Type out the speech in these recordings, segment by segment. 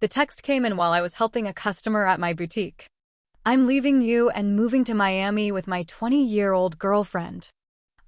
The text came in while I was helping a customer at my boutique. I'm leaving you and moving to Miami with my 20-year-old girlfriend.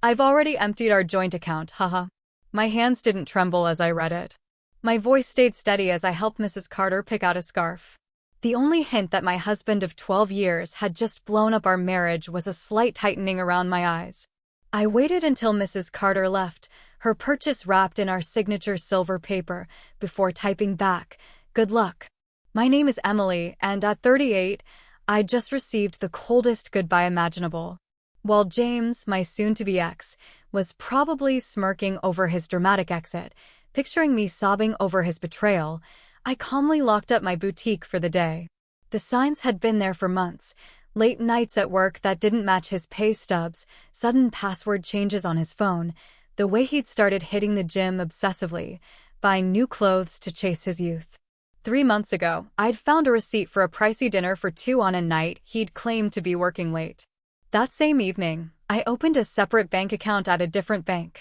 I've already emptied our joint account, haha. My hands didn't tremble as I read it. My voice stayed steady as I helped Mrs. Carter pick out a scarf. The only hint that my husband of 12 years had just blown up our marriage was a slight tightening around my eyes. I waited until Mrs. Carter left, her purchase wrapped in our signature silver paper, before typing back, "Good luck. My name is Emily, and at 38, I'd just received the coldest goodbye imaginable." While James, my soon-to-be ex, was probably smirking over his dramatic exit, picturing me sobbing over his betrayal, I calmly locked up my boutique for the day. The signs had been there for months. Late nights at work that didn't match his pay stubs, sudden password changes on his phone, the way he'd started hitting the gym obsessively, buying new clothes to chase his youth. 3 months ago, I'd found a receipt for a pricey dinner for two on a night he'd claimed to be working late. That same evening, I opened a separate bank account at a different bank.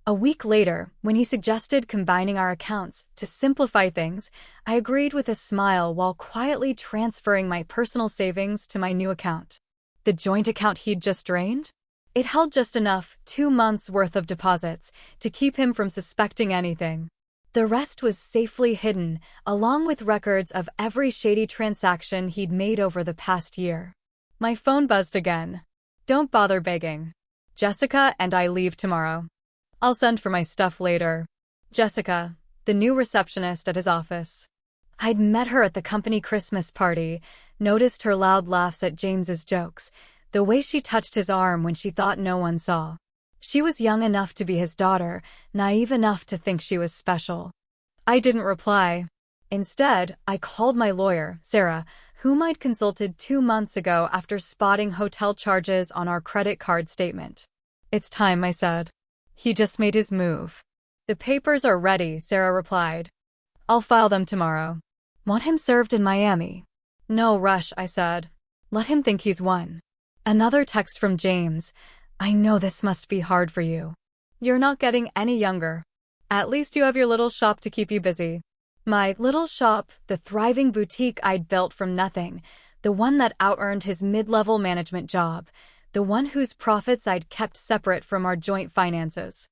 A week later, when he suggested combining our accounts to simplify things, I agreed with a smile while quietly transferring my personal savings to my new account. The joint account he'd just drained? It held just enough, 2 months' worth of deposits, to keep him from suspecting anything. The rest was safely hidden, along with records of every shady transaction he'd made over the past year. My phone buzzed again. "Don't bother begging. Jessica and I leave tomorrow. I'll send for my stuff later." Jessica, the new receptionist at his office. I'd met her at the company Christmas party, noticed her loud laughs at James's jokes, the way she touched his arm when she thought no one saw. She was young enough to be his daughter, naive enough to think she was special. I didn't reply. Instead, I called my lawyer, Sarah, whom I'd consulted 2 months ago after spotting hotel charges on our credit card statement. "It's time," I said. "He just made his move." "The papers are ready," Sarah replied. "I'll file them tomorrow." "Want him served in Miami?" "No rush," I said. "Let him think he's won." Another text from James. "I know this must be hard for you. You're not getting any younger. At least you have your little shop to keep you busy." My little shop, the thriving boutique I'd built from nothing, the one that out-earned his mid-level management job, the one whose profits I'd kept separate from our joint finances.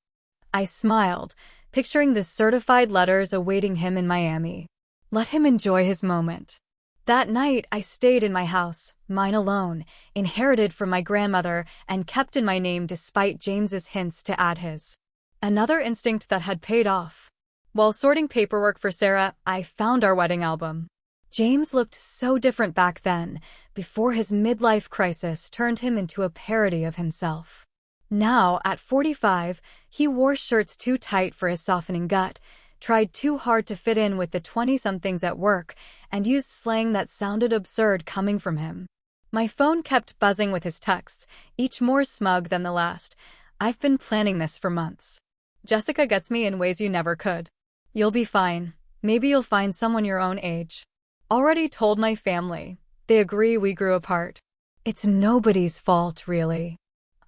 I smiled, picturing the certified letters awaiting him in Miami. Let him enjoy his moment. That night, I stayed in my house, mine alone, inherited from my grandmother and kept in my name despite James's hints to add his. Another instinct that had paid off. While sorting paperwork for Sarah, I found our wedding album. James looked so different back then, before his midlife crisis turned him into a parody of himself. Now, at 45, he wore shirts too tight for his softening gut, tried too hard to fit in with the 20-somethings at work, and used slang that sounded absurd coming from him. My phone kept buzzing with his texts, each more smug than the last. "I've been planning this for months. Jessica gets me in ways you never could. You'll be fine. Maybe you'll find someone your own age. Already told my family. They agree we grew apart. It's nobody's fault, really."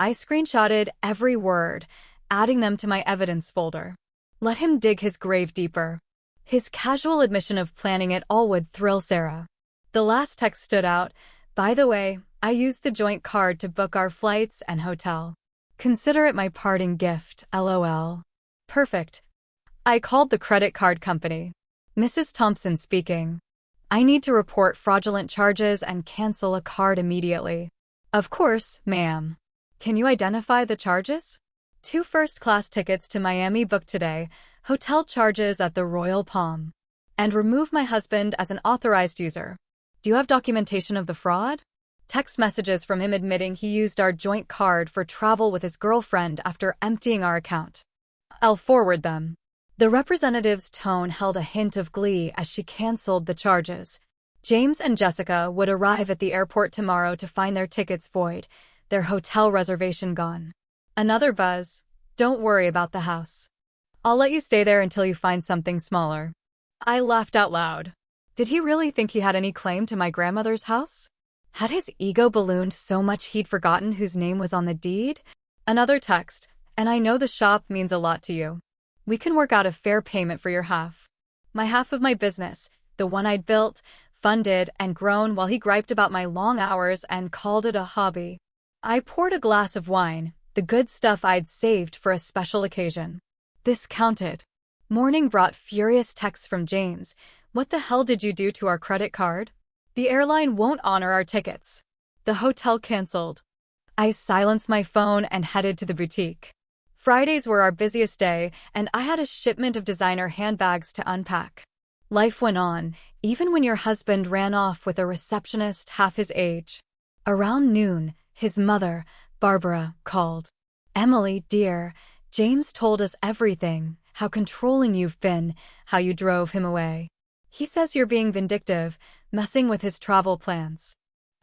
I screenshotted every word, adding them to my evidence folder. Let him dig his grave deeper. His casual admission of planning it all would thrill Sarah. The last text stood out. "By the way, I used the joint card to book our flights and hotel. Consider it my parting gift, LOL." Perfect. I called the credit card company. "Mrs. Thompson speaking. I need to report fraudulent charges and cancel a card immediately." "Of course, ma'am. Can you identify the charges?" 2 first-class tickets to Miami booked today, hotel charges at the Royal Palm. And remove my husband as an authorized user. Do you have documentation of the fraud? Text messages from him admitting he used our joint card for travel with his girlfriend after emptying our account. I'll forward them. The representative's tone held a hint of glee as she canceled the charges. James and Jessica would arrive at the airport tomorrow to find their tickets void, their hotel reservation gone. Another buzz. "Don't worry about the house. I'll let you stay there until you find something smaller." I laughed out loud. Did he really think he had any claim to my grandmother's house? Had his ego ballooned so much he'd forgotten whose name was on the deed? Another text. "And I know the shop means a lot to you. We can work out a fair payment for your half." My half of my business, the one I'd built, funded, and grown while he griped about my long hours and called it a hobby. I poured a glass of wine, the good stuff I'd saved for a special occasion. This counted. Morning brought furious texts from James. What the hell did you do to our credit card? The airline won't honor our tickets. The hotel canceled. I silenced my phone and headed to the boutique. Fridays were our busiest day, and I had a shipment of designer handbags to unpack. Life went on, even when your husband ran off with a receptionist half his age. Around noon, his mother, Barbara, called. "Emily, dear, James told us everything, how controlling you've been, how you drove him away. He says you're being vindictive, messing with his travel plans."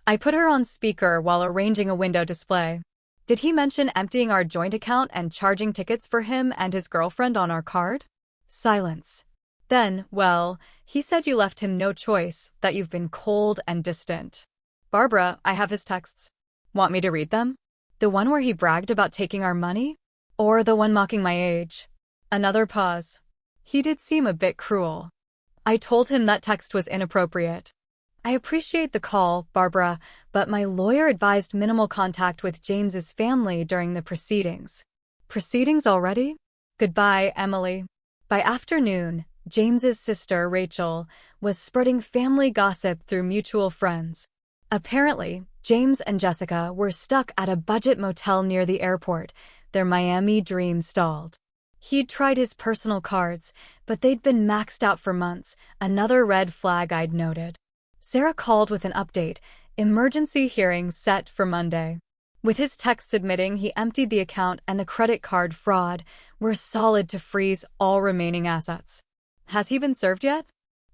I put her on speaker while arranging a window display. Did he mention emptying our joint account and charging tickets for him and his girlfriend on our card? Silence. Then, well, he said you left him no choice, that you've been cold and distant. Barbara, I have his texts. Want me to read them? The one where he bragged about taking our money? Or the one mocking my age? Another pause. He did seem a bit cruel. I told him that text was inappropriate. I appreciate the call, Barbara, but my lawyer advised minimal contact with James's family during the proceedings. Proceedings already? Goodbye, Emily. By afternoon, James's sister, Rachel, was spreading family gossip through mutual friends. Apparently, James and Jessica were stuck at a budget motel near the airport. Their Miami dream stalled. He'd tried his personal cards, but they'd been maxed out for months, another red flag I'd noted. Sarah called with an update, emergency hearing set for Monday. With his texts admitting he emptied the account and the credit card fraud, we're solid to freeze all remaining assets. Has he been served yet?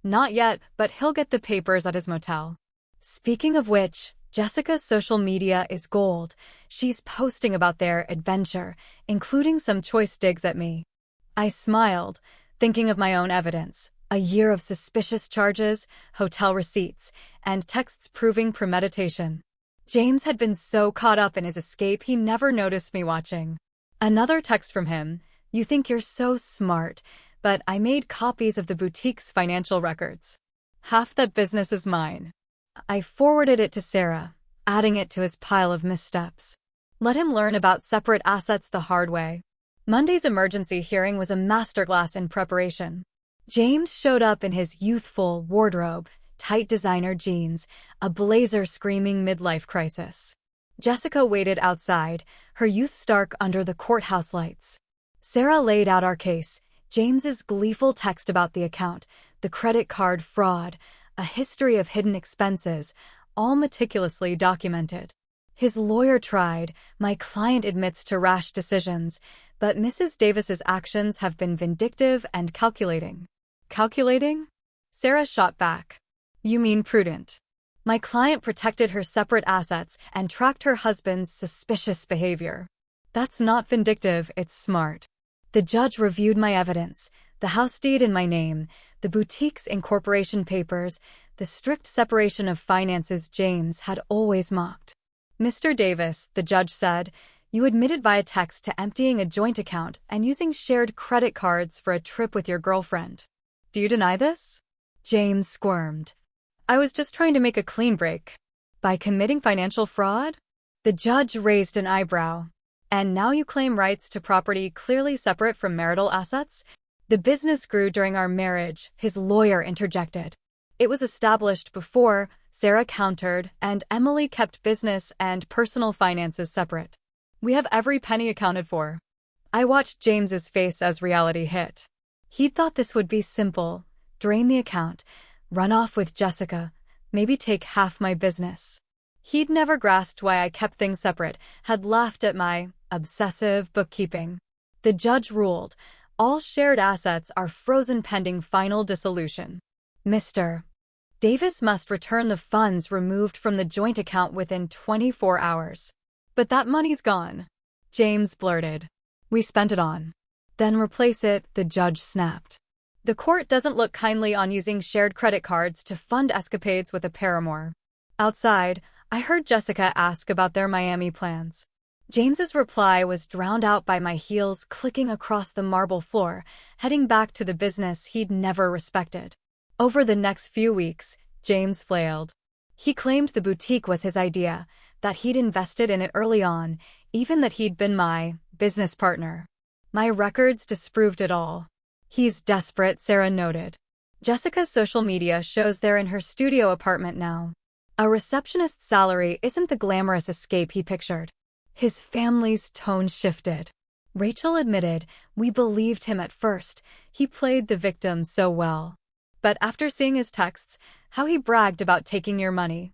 Not yet, but he'll get the papers at his motel. Speaking of which, Jessica's social media is gold. She's posting about their adventure, including some choice digs at me. I smiled, thinking of my own evidence. A year of suspicious charges, hotel receipts, and texts proving premeditation. James had been so caught up in his escape he never noticed me watching. Another text from him. You think you're so smart, but I made copies of the boutique's financial records. Half that business is mine. I forwarded it to Sarah, adding it to his pile of missteps. Let him learn about separate assets the hard way. Monday's emergency hearing was a masterclass in preparation. James showed up in his youthful wardrobe, tight designer jeans, a blazer screaming midlife crisis. Jessica waited outside, her youth stark under the courthouse lights. Sarah laid out our case, James's gleeful text about the account, the credit card fraud, a history of hidden expenses, all meticulously documented. His lawyer tried, my client admits to rash decisions, but Mrs. Davis's actions have been vindictive and calculating. Calculating? Sarah shot back. You mean prudent. My client protected her separate assets and tracked her husband's suspicious behavior. That's not vindictive, it's smart. The judge reviewed my evidence, the house deed in my name, the boutique's incorporation papers, the strict separation of finances James had always mocked. Mr. Davis, the judge said, you admitted via text to emptying a joint account and using shared credit cards for a trip with your girlfriend. Do you deny this? James squirmed. I was just trying to make a clean break. By committing financial fraud? The judge raised an eyebrow. And now you claim rights to property clearly separate from marital assets? The business grew during our marriage, his lawyer interjected. It was established before, Sarah countered, and Emily kept business and personal finances separate. We have every penny accounted for. I watched James's face as reality hit. He thought this would be simple. Drain the account, run off with Jessica, maybe take half my business. He'd never grasped why I kept things separate, had laughed at my obsessive bookkeeping. The judge ruled, all shared assets are frozen pending final dissolution. Mr. Davis must return the funds removed from the joint account within 24 hours. But that money's gone. James blurted. We spent it on. Then replace it, the judge snapped. The court doesn't look kindly on using shared credit cards to fund escapades with a paramour. Outside, I heard Jessica ask about their Miami plans. James's reply was drowned out by my heels clicking across the marble floor, heading back to the business he'd never respected. Over the next few weeks, James flailed. He claimed the boutique was his idea, that he'd invested in it early on, even that he'd been my business partner. My records disproved it all. He's desperate, Sarah noted. Jessica's social media shows they're in her studio apartment now. A receptionist's salary isn't the glamorous escape he pictured. His family's tone shifted. Rachel admitted, "We believed him at first. He played the victim so well. But after seeing his texts, how he bragged about taking your money.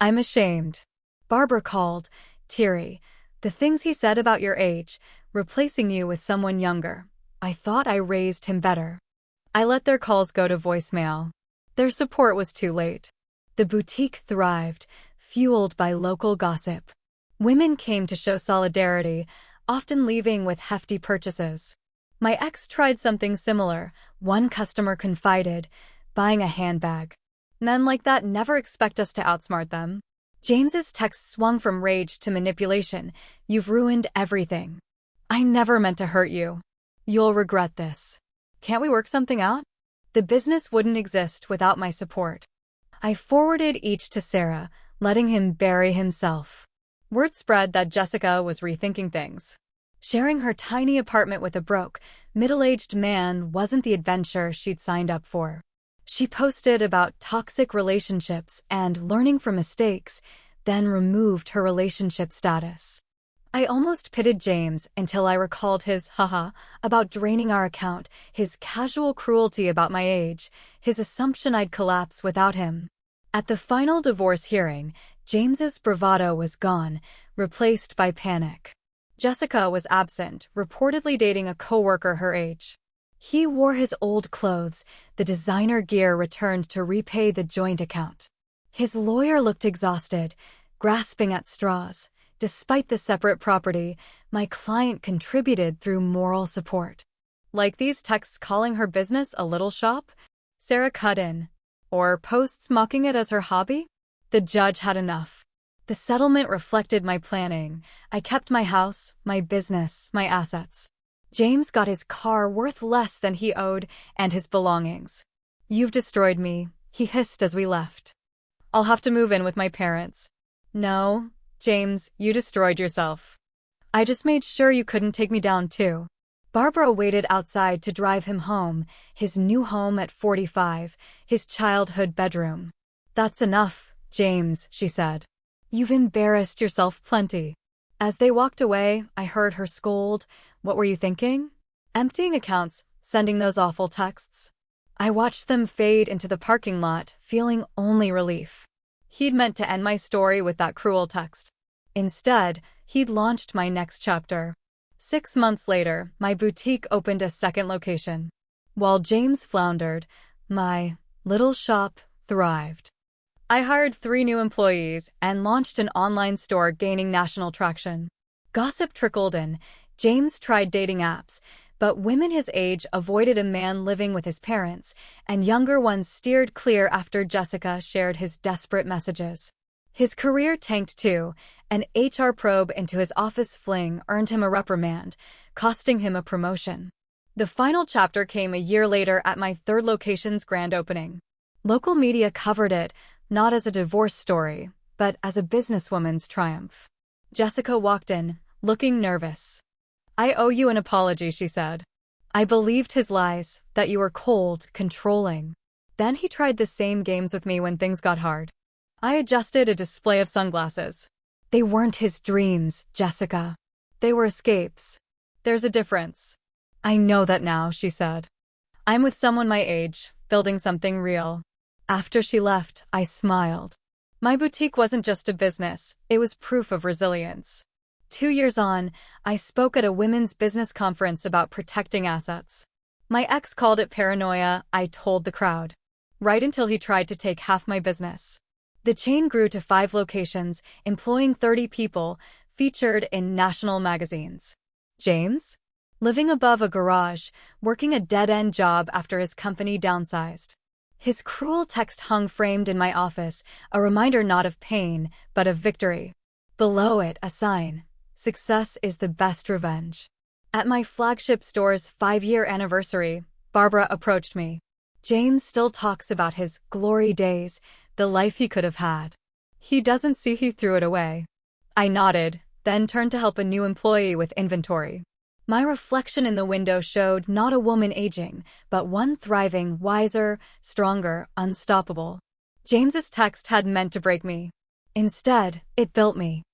I'm ashamed." Barbara called, teary. "The things he said about your age, replacing you with someone younger. I thought I raised him better." I let their calls go to voicemail. Their support was too late. The boutique thrived, fueled by local gossip. Women came to show solidarity, often leaving with hefty purchases. My ex tried something similar. One customer confided, buying a handbag. Men like that never expect us to outsmart them. James's text swung from rage to manipulation. "You've ruined everything. I never meant to hurt you. You'll regret this. Can't we work something out?" The business wouldn't exist without my support. I forwarded each to Sarah, letting him bury himself. Word spread that Jessica was rethinking things. Sharing her tiny apartment with a broke, middle-aged man wasn't the adventure she'd signed up for. She posted about toxic relationships and learning from mistakes, then removed her relationship status. I almost pitied James until I recalled his haha about draining our account, his casual cruelty about my age, his assumption I'd collapse without him. At the final divorce hearing, James's bravado was gone, replaced by panic. Jessica was absent, reportedly dating a coworker her age. He wore his old clothes, the designer gear returned to repay the joint account. His lawyer looked exhausted, grasping at straws. Despite the separate property, my client contributed through moral support. Like these texts calling her business a little shop? Sarah cut in. Or posts mocking it as her hobby? The judge had enough. The settlement reflected my planning. I kept my house, my business, my assets. James got his car worth less than he owed and his belongings. "You've destroyed me," he hissed as we left. "I'll have to move in with my parents." "No, James, you destroyed yourself. I just made sure you couldn't take me down too." Barbara waited outside to drive him home, his new home at 45, his childhood bedroom. "That's enough, James," she said. "You've embarrassed yourself plenty." As they walked away, I heard her scold, "What were you thinking? Emptying accounts, sending those awful texts?" I watched them fade into the parking lot, feeling only relief. He'd meant to end my story with that cruel text. Instead, he'd launched my next chapter. 6 months later, my boutique opened a second location. While James floundered, my little shop thrived. I hired 3 new employees and launched an online store gaining national traction. Gossip trickled in. James tried dating apps, but women his age avoided a man living with his parents, and younger ones steered clear after Jessica shared his desperate messages. His career tanked too. An HR probe into his office fling earned him a reprimand, costing him a promotion. The final chapter came a year later at my 3rd location's grand opening. Local media covered it, not as a divorce story, but as a businesswoman's triumph. Jessica walked in, looking nervous. "I owe you an apology," she said. "I believed his lies, that you were cold, controlling." Then he tried the same games with me when things got hard. I adjusted a display of sunglasses. "They weren't his dreams, Jessica. They were escapes. There's a difference." "I know that now," she said. "I'm with someone my age, building something real." After she left, I smiled. My boutique wasn't just a business, it was proof of resilience. 2 years on, I spoke at a women's business conference about protecting assets. My ex called it paranoia, I told the crowd. Right until he tried to take half my business. The chain grew to 5 locations, employing 30 people, featured in national magazines. James? Living above a garage, working a dead-end job after his company downsized. His cruel text hung framed in my office, a reminder not of pain, but of victory. Below it, a sign. Success is the best revenge. At my flagship store's 5-year anniversary, Barbara approached me. James still talks about his glory days, the life he could have had. He doesn't see he threw it away. I nodded, then turned to help a new employee with inventory. My reflection in the window showed not a woman aging, but one thriving, wiser, stronger, unstoppable. James's text hadn't meant to break me. Instead, it built me.